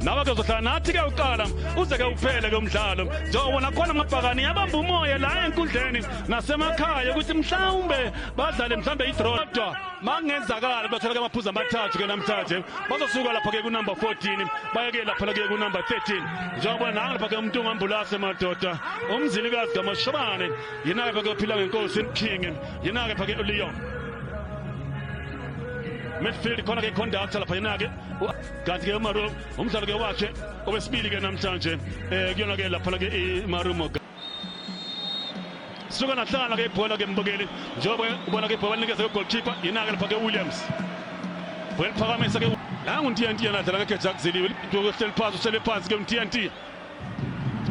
nawe ke uzohlala nathi ke uqala uze ke uphele ke umdlalo njengoba khona amabhakani yabamba umoya la enkundleni nasemakhaya ukuthi mhlawumbe badlale mhlawumbe i-draw kodwa makungenzakala bathola ke amaphuzu amathathu ke namhlanje bazosuka lapha ke ku-number 14 bayeke lapha ke ku-number 13 njengoba nangapha ke umuntu ongambulase madoda umzilikazi kaMashobane yena ke uphila ngenkosi King yena ke phake uLeon midfield khona ke conductor lapha yena ke kanti ke uMarumo umdlalo ke wakhe owesibili ke namhlanje kuyona ke lapha ke iMarumo suka nahlala ke ibhola ke mbukeli njengoba ubona ke ibhola linikeza ke goalkeeper yena ke lapha ke Williams well phakamisa ke la uNTNT yanadlala ke Jack Ziliwe uhleli phansi ke uNTNT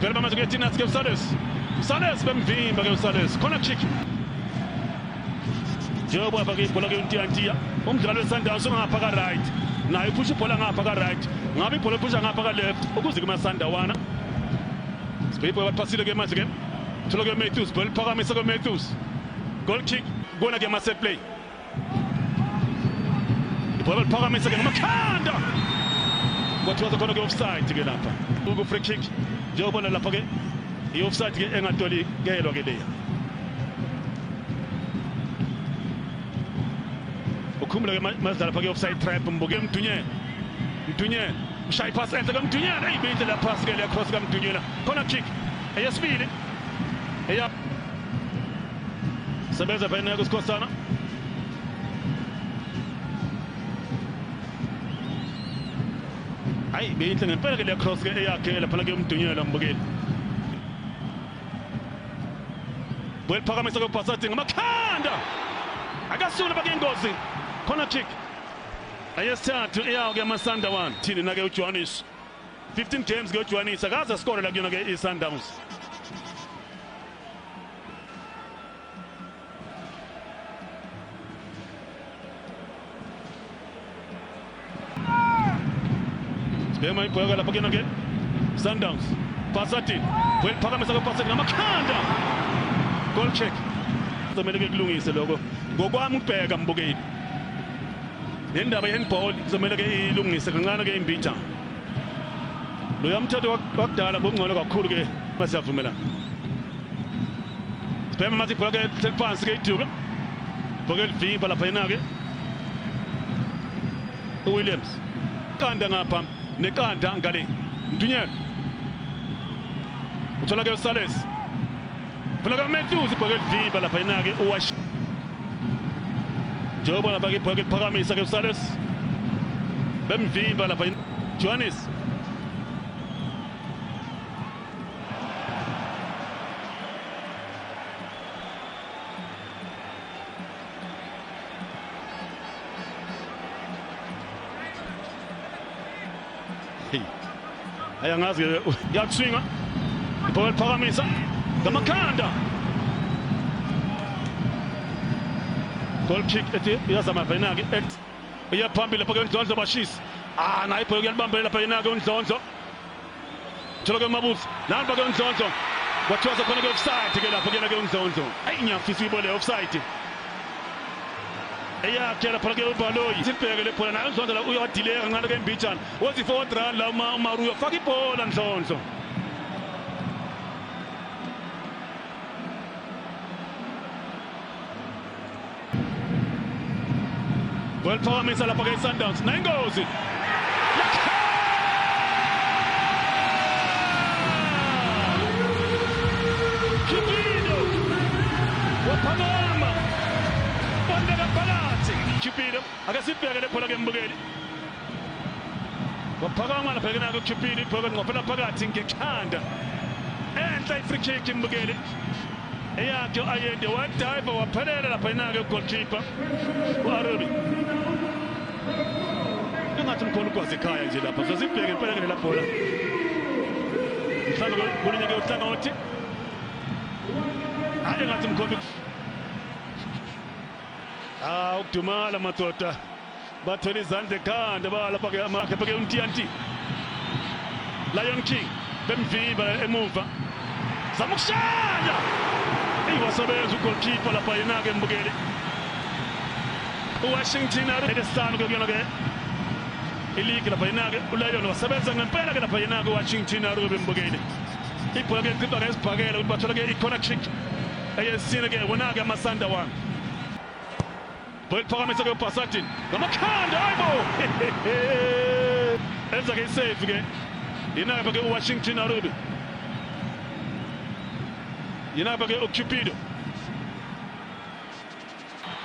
phela manje ke Tinas ke Sales bemvimba ke Sales khona kick njengoba phake ibhola ke uNTNT umdlalo weSundowns ngapha ka right naye uphusha ibhola ngapha ka right ngabe ibhola iphusha ngapha ka left ukuze kuma Sundawana sibuyibhola baphasile ke manje ke thola ke Matthews ball phakamisa ke Matthews goal kick bona ke ma set play ibhola phakamisa ke Makhanda kwathiwa khona ke offside ke lapha uku free kick njengoba lapha ke i-offside ke engatoli kelwa ke leya ukhumula ke madlala phake offside trap mbuke Mdunye ushaya pass enhle kaMdunye ayibinhle la pass ke le cross kaMdunye la khona kick eyesibili eya sebenza phana kuSikhosana ayibinhle ngempela ke le cross ke eyakhe lapha ke uMdunye la mbukeli well phakamisa ke passathi ngamakhanda akasula bake ingozi khona kick ayesithathu eyawo ke amaSundowns thini na ke uJohannes 15 games ke uJohannes akaze score la kuyona ke iSundowns sibema ibhola lapha kuyona ke Sundowns passathi well phakamisa ke passathi ngamakhanda goal check kumele ke kulungise lokho ngokwami ukubheka mbukeli le ndaba ye-handball kumele ke ilungise kancane ke imbija lo yamthetho wakudala ngokungcono kakhulu ke basiyavumelana sibhema manje ibhola ke seliphansi ke iduka ibhola livimba lapha yena ke uWilliams qanda ngapha neqanda ngale Mdunye uthola ke uSales Phela Matthews ibhola livimba lapha yena ke uwash njengoba lapha ke ibhola phakamisa ke uSales bemvimba lapha Johannes ayangazi yakuswinga ibhola phakamisa ngamakhanda goal kick ethi yazama phana ke uyaphambili lapha ke uNdlonzo bashisi naye ibhola kuyalibambela lapha yena ke uNdlonzo thola ke Mabuzi lapha ke uNdlonzo kwathiwa khona ke offside ke lapha ke uNdlonzo ayingafisi ibole offside eyakhe lapha ke uBaloyi sibheke le bhola naye uNdlonzo la uyadelay kancane ke imbijana wothi forward run la uMaruyo faka ibhola Ndlonzo well phakamisa lapha ke Sundowns nengozi Cupido waphakama bondeka phakathi Cupido akasibheke le bhola ke mbukeli waphakama lapha ke nako Cupido ibhola ngophela phakathi ngekhanda enhla i-free kick mbukeli eyakhe ayende wadive waphelela lapha yena ke goalkeeper uArobi engathi mkhona ukwazi ekhaya nje lapha sosibheke impela ke lapha bhola mhlawumbe kulinye ke uhlangothi engathi mkhona ukudumala madoda bathola izandla ekhanda balapha ke amakhe phake uNTNT Lion King bemvimba emuva zama ukushaya iwasebenza ugoalkeeper lapha yena ke mbukeli uWashington arelesana kuyona ke iligi lapha yena-ke uLion wasebenza ngempela-ke lapha yena-ke Washington Arube mbukeli ibhola-ke liqibha-ke esibhakela ukuthi bathola-ke i-corner kick eyesine-ke wona-ke amasanda wami bhola liphakamisa-ke uBasatini ngamakhanda hayibo enza-ke isave-ke yena-ke uWashington Arube yena-ke uCupido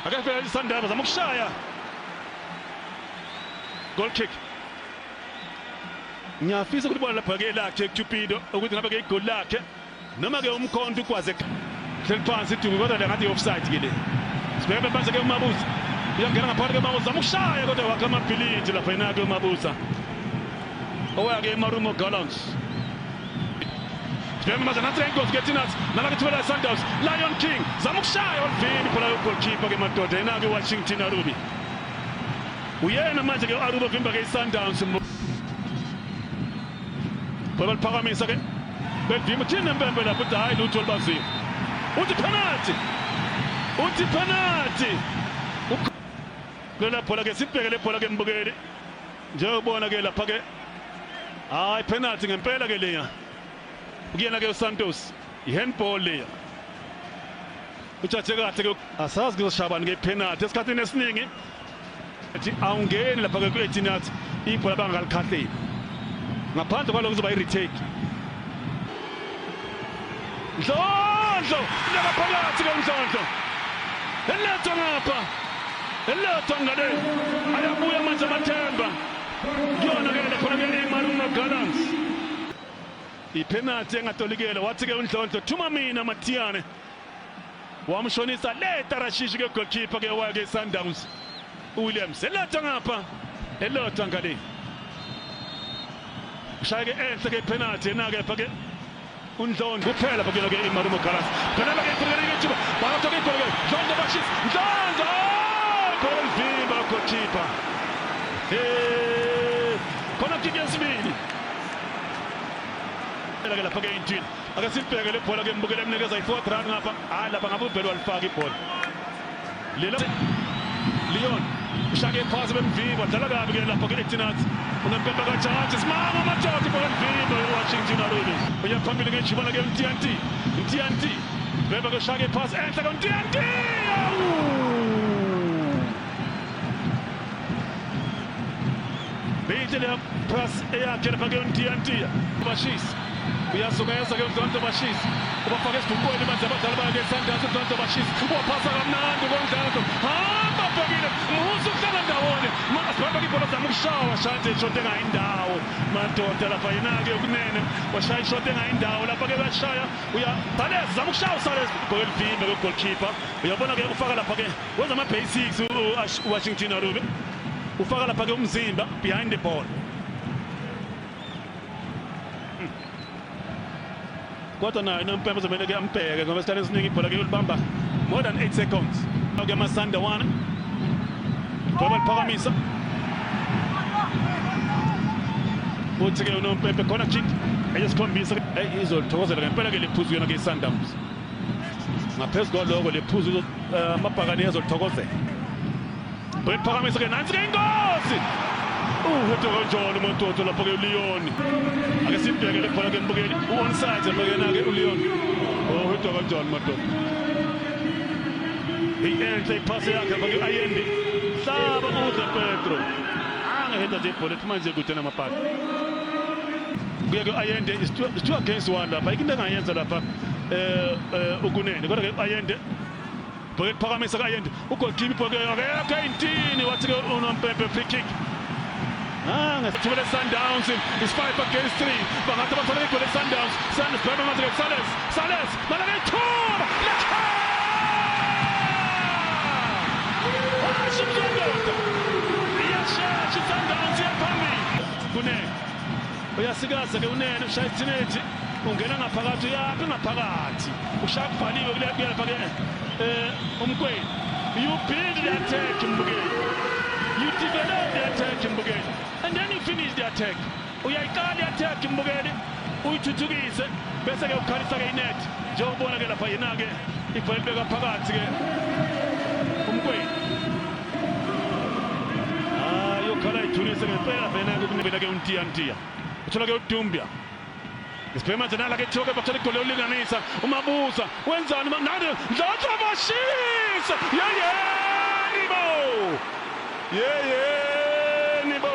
akafika isandaba zama ukushaya goal kick ngiyafisa ukuthi bona lapha-ke lakhe Cupido ukuthi ngabe-ke igoli lakhe noma-ke umkhonto ukwazi hleli phansi iduku kodwa le ngathi i-offside-ke le sibheke manje-ke uMabuza uyangena ngaphakathi kweMabuza zama ukushaya kodwa wakhe amabhilidi lapha yena-ke uMabuza owaya-ke eMarumo Gallants sibheke manje nansi ingozi ke-Tinas nala-ke thibela Sundowns Lion King zama ukushaya olivini phela ugolkipa-ke madoda yena-ke Washington Arube uyena manje-ke u-Arube ovimba-ke i-Sundowns bhola liphakamisa-ke belivimba thina nempembe lapho uthi hhayi lutho olubazima uthi penalty kulela bhola-ke sibheke le bhola-ke mbukeli njengobona-ke lapha-ke hhayi penalty ngempela-ke leya kuyena-ke uSantos i-handball leya uthathe kahle-ke asazi kuzoshabani-ke i-penalty esikhathini esiningi awungeni lapha-ke ku-18 ibhola bangalikhahleli ngaphandle kwalokho kuzoba i-retake Ndlondlo phakathi koMdlondlo elethwa ngapha elethwa ngale ayabuya manje amathemba kuyona-ke lekhona-ke iMarumo Gallants ipenalty engatolikele wathi-ke uNdlondlo thuma mina Mathiyane wamshonisa le Tarashishi-ke goalkeeper-ke wake iSundowns uWilliams elethwa ngapha elethwa ngale ushaya-ke enhle-ke ipenalty yena-ke lapha-ke uNdlondlo kuphela bakuyona-ke iMarumo Gallants phelela-ke ikhulekele ithuba bangathoka ibhola-ke Ndlondlo bashisa Ndlondlo ibhola livimba goalkeeper khona kick yesibili ke lapha-ke intini ake silibheke le bhola-ke mbukele emnikeza i-4th round ngapha hhayi lapha ngabe uBhelu walifaka ibhola lela Leon ushaya-ke phasi bemvimba dlala kabi-ke lapha-ke eTinat unompembe kaJaji simanga amajodo ibhola livimba iWashington Arube uya phambili-ke ijibona-ke uMTNT bembe-ke ushaya-ke phasi enhle-ke uMTNT beyinhle leya pass eyakhe lapha-ke uMTNT bashisa uyasukeza-ke uNdlondlo bashisa ubafaka esibhuqweni manje abadlali bakhe Sundowns uNdlondlo bashisa waphasa kamnandi koNdlondlo hamba bhekile musa ukuhlala ndawonye asibamba-ke ibhola zama ukushawa shanje ishoti engayindawo madoda lapha yena-ke ukunene washaya ishoti engayindawo lapha-ke uyashaya Salesi zama ukushaya uSalesi ibhola elivimbe kwe-goalkeeper uyabona-ke ufaka lapha-ke wenza ama-basics uWashington Arube ufaka lapha-ke umzimba behind the ball kodwa nayo nompembe uzomele-ke ambheke ngoba esikhathini esiningi ibhola-ke ulibamba more than 8 seconds ke amasanda wana bhola liphakamisa uthi-ke unompembe khona kick eyesikhombisa izolithokozela ngempela-ke lephuzu yona-ke iSundowns ngaphezu kwaloko lephuzu amabhakani azolithokozela bhola liphakamisa-ke nansi-ke ingozi uhede kanjalo madoda lapha-ke uLeon ake sibheke le bhola-ke mbukeli u-onside lapha-ke uLeon uhede kanjalo madoda enhle iphasi yakhe lapha-ke Ayendi hlaba uze Pedro angaheda nje ibhola ethi manje kude namapali kuye-ke Ayendi is 2 against 1 lapha into engayenza lapha ukunene kodwa-ke Ayendi bhola liphakamisa ka-Ayendi ugolkipa ibhola akekho ey'ntini wathi-ke unompempe free kick ngesithubele Sundowns is 5 against 3 bangathi bathola igoli eSundowns bhema manje-ke Sales malake ithuba lekhashimzododa iyashesha iSundowns iyaphambili kunene uyasikaza-ke unene ushaya ithinethi ungena ngaphakathi uyaphi ngaphakathi ushaya kuvaliwe kuya lapha-ke uMkweli you build the attack mbukeli you develop the attack mbukeli and then you finish the attack uyayiqala i-attack mbukeli uyithuthukise bese-ke ukhalisa-ke inet njengobona-ke lapha yena-ke ibhola libeka phakathi-ke uMkweli ukhala ithunise ngempela vena kunibela ke untiya uthola ke uDumbia isibhema nje nala ke Thoke bathola igoli lokulinganisa uMabuza wenzani nani Mdlonzo bashisa yeyeni bo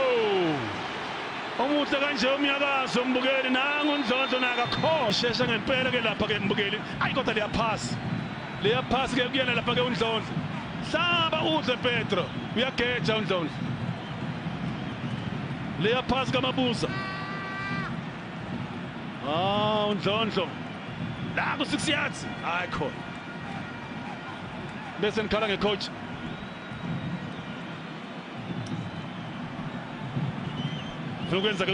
omuhle kanje umnyakazo umbukeli nangu uNdlonzo nakakho shesha ngempela ke lapha ke umbukeli ayi kodwa leya pass ke kuyena lapha ke uNdlonzo hlaba uhle Petro uyageja uNdlonzo leya pass kaMabuza uNdlonzo la ku 6 yards hayi khona bese nikhala ngecoach ukwenza